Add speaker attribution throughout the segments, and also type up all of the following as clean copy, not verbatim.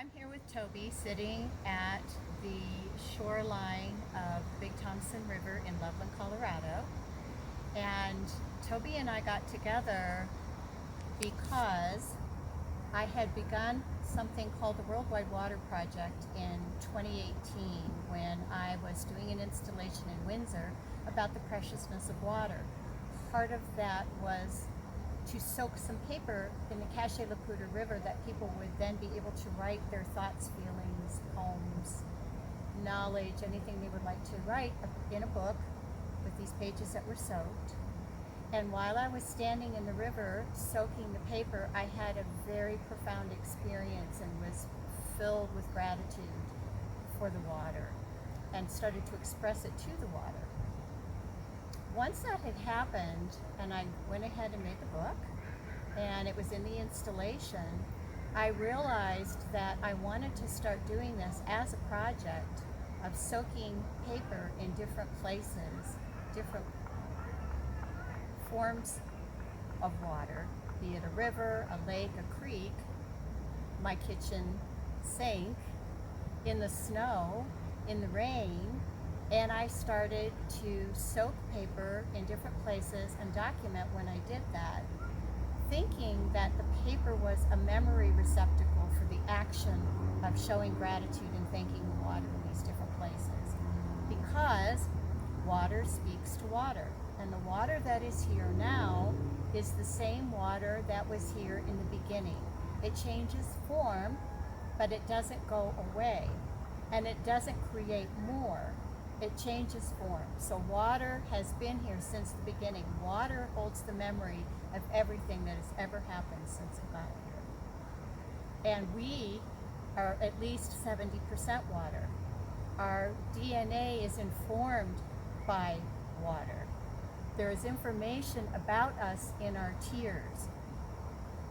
Speaker 1: I'm here with Toby sitting at the shoreline of the Big Thompson River in Loveland, Colorado. And Toby and I got together because I had begun something called the Worldwide Water Project in 2018 when I was doing an installation in Windsor about the preciousness of water. Part of that was to soak some paper in the Cache La Poudre River that people would then be able to write their thoughts, feelings, poems, knowledge, anything they would like to write in a book with these pages that were soaked. And while I was standing in the river soaking the paper, I had a very profound experience and was filled with gratitude for the water and started to express it to the water. Once that had happened, and I went ahead and made the book, and it was in the installation, I realized that I wanted to start doing this as a project of soaking paper in different places, different forms of water, be it a river, a lake, a creek, my kitchen sink, in the snow, in the rain. And I started to soak paper in different places and document when I did that, thinking that the paper was a memory receptacle for the action of showing gratitude and thanking the water in these different places. Because water speaks to water, and the water that is here now is the same water that was here in the beginning. It changes form, but it doesn't go away, and it doesn't create more. It changes form. So water has been here since the beginning. Water holds the memory of everything that has ever happened since it got here. And we are at least 70% water. Our DNA is informed by water. There is information about us in our tears.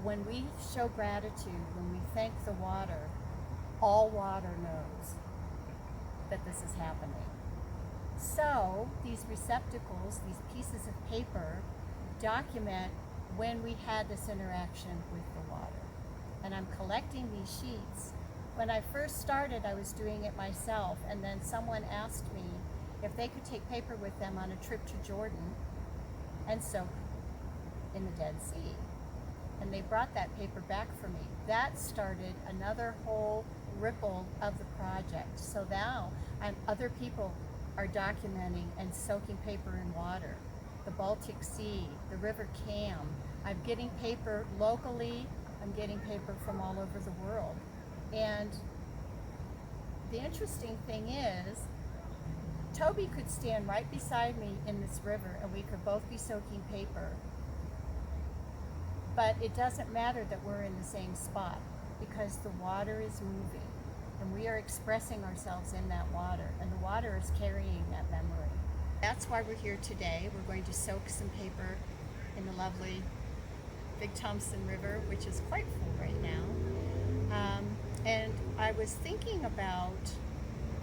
Speaker 1: When we show gratitude, when we thank the water, all water knows that this is happening. So these receptacles, these pieces of paper, document when we had this interaction with the water. And I'm collecting these sheets. When I first started, I was doing it myself, and then someone asked me if they could take paper with them on a trip to Jordan and soak in the Dead Sea. And they brought that paper back for me. That started another whole ripple of the project. So now other people are documenting and soaking paper in water. The Baltic Sea, the River Cam. I'm getting paper locally, I'm getting paper from all over the world. And the interesting thing is, Toby could stand right beside me in this river and we could both be soaking paper. But it doesn't matter that we're in the same spot because the water is moving. And we are expressing ourselves in that water, and the water is carrying that memory. That's why we're here today. We're going to soak some paper in the lovely Big Thompson River, which is quite full right now. And I was thinking about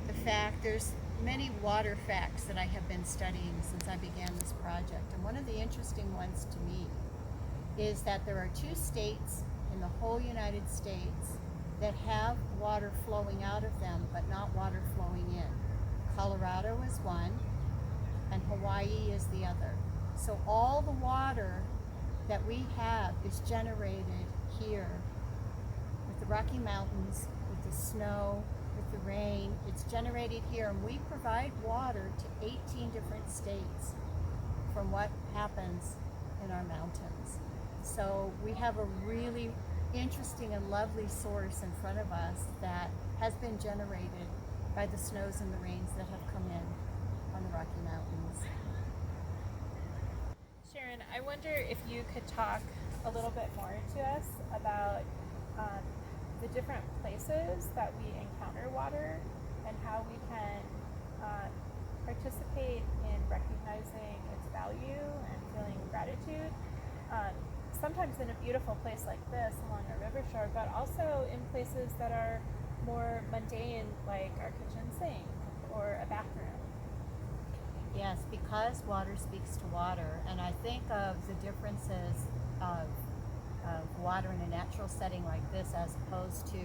Speaker 1: the fact there's many water facts that I have been studying since I began this project. And one of the interesting ones to me is that there are 2 states in the whole United States that have water flowing out of them, but not water flowing in. Colorado is one, and Hawaii is the other. So all the water that we have is generated here with the Rocky Mountains, with the snow, with the rain. It's generated here, and we provide water to 18 different states from what happens in our mountains. So we have a really interesting and lovely source in front of us that has been generated by the snows and the rains that have come in on the Rocky Mountains.
Speaker 2: Sharon, I wonder if you could talk a little bit more to us about the different places that we encounter water and how we can participate in recognizing its value and feeling gratitude. Sometimes in a beautiful place like this along a river shore, but also in places that are more mundane, like our kitchen sink or a bathroom.
Speaker 1: Yes, because water speaks to water, and I think of the differences of water in a natural setting like this as opposed to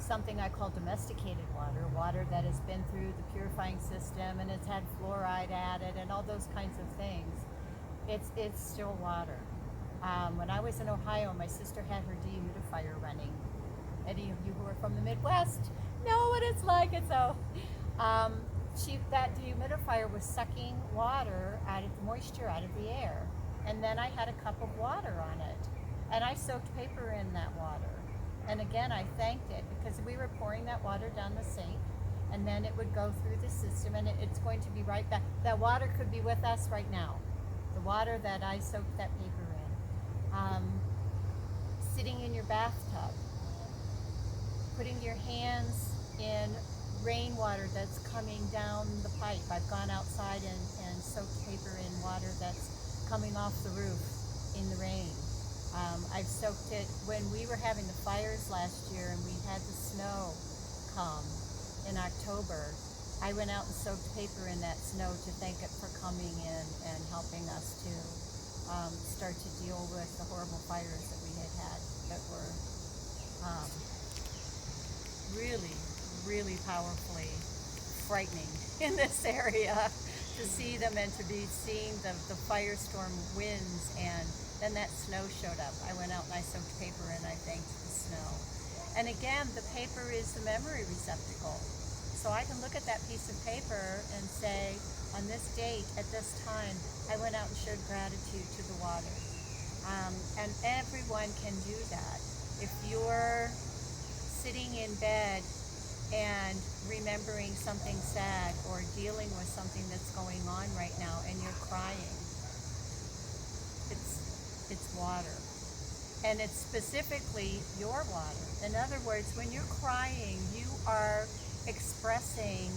Speaker 1: something I call domesticated water, water that has been through the purifying system and it's had fluoride added and all those kinds of things, it's still water. When I was in Ohio, my sister had her dehumidifier running. Any of you who are from the Midwest know what it's like. And so that dehumidifier was sucking water out of the moisture out of the air. And then I had a cup of water on it. And I soaked paper in that water. And again, I thanked it because we were pouring that water down the sink and then it would go through the system and it's going to be right back. That water could be with us right now. The water that I soaked that paper in. Sitting in your bathtub, putting your hands in rainwater that's coming down the pipe. I've gone outside and soaked paper in water that's coming off the roof in the rain. I've soaked it when we were having the fires last year and we had the snow come in October. I went out and soaked paper in that snow to thank it for coming in and helping us to start to deal with the horrible fires that we had that were really, really powerfully frightening in this area to see them and to be seeing the firestorm winds, and then that snow showed up. I went out and I soaked paper and I thanked the snow. And again, the paper is the memory receptacle. So I can look at that piece of paper and say, on this date, at this time, I went out and showed gratitude to the water. And everyone can do that. If you're sitting in bed and remembering something sad or dealing with something that's going on right now and you're crying, it's water. And it's specifically your water. In other words, when you're crying, you are expressing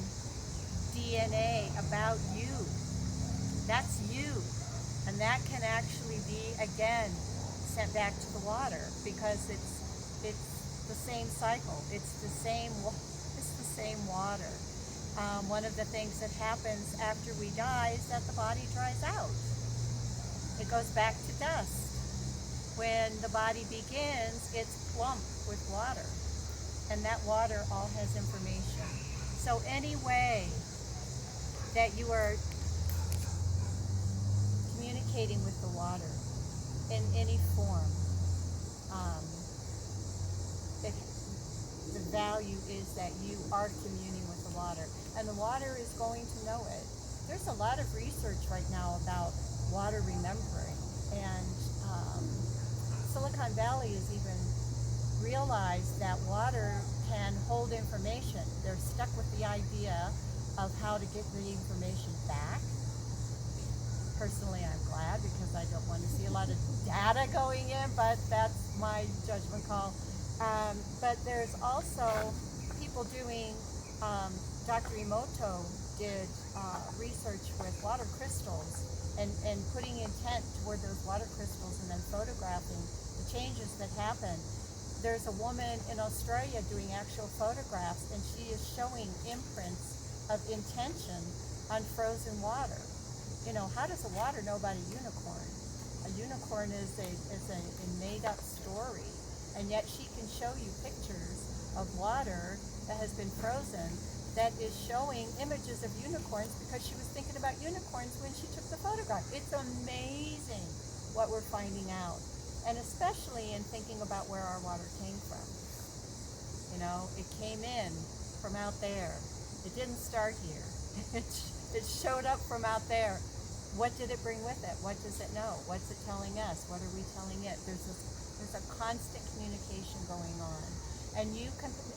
Speaker 1: DNA about you. That's you. And that can actually be, again, sent back to the water because it's the same cycle. It's the same water. One of the things that happens after we die is that the body dries out. It goes back to dust. When the body begins, it's plump with water. And that water all has information. So any way that you are communicating with the water in any form, the value is that you are communing with the water, and the water is going to know it. There's a lot of research right now about water remembering, and Silicon Valley has even realized that water can hold information. They're stuck with the idea of how to get the information back. Personally, I'm glad because I don't want to see a lot of data going in, but that's my judgment call. But there's also people doing, Dr. Emoto did research with water crystals and putting intent toward those water crystals and then photographing the changes that happen. There's a woman in Australia doing actual photographs and she is showing imprints of intention on frozen water. You know, how does a water know about a unicorn? A unicorn is a made-up story, and yet she can show you pictures of water that has been frozen that is showing images of unicorns because she was thinking about unicorns when she took the photograph. It's amazing what we're finding out, and especially in thinking about where our water came from. You know, it came in from out there. It didn't start here. It showed up from out there. What did it bring with it? What does it know? What's it telling us? What are we telling it? There's a constant communication going on. And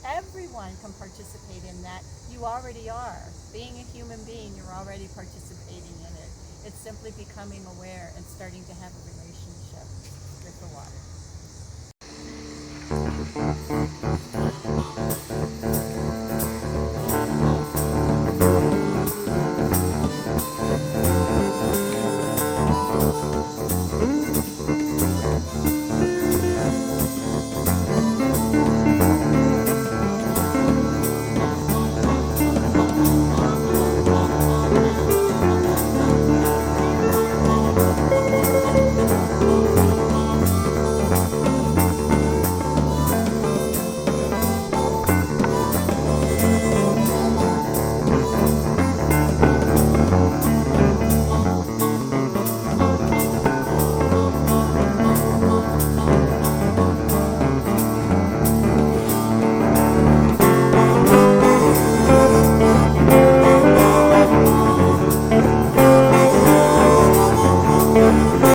Speaker 1: everyone can participate in that. You already are. Being a human being, you're already participating in it. It's simply becoming aware and starting to have a relationship with the water.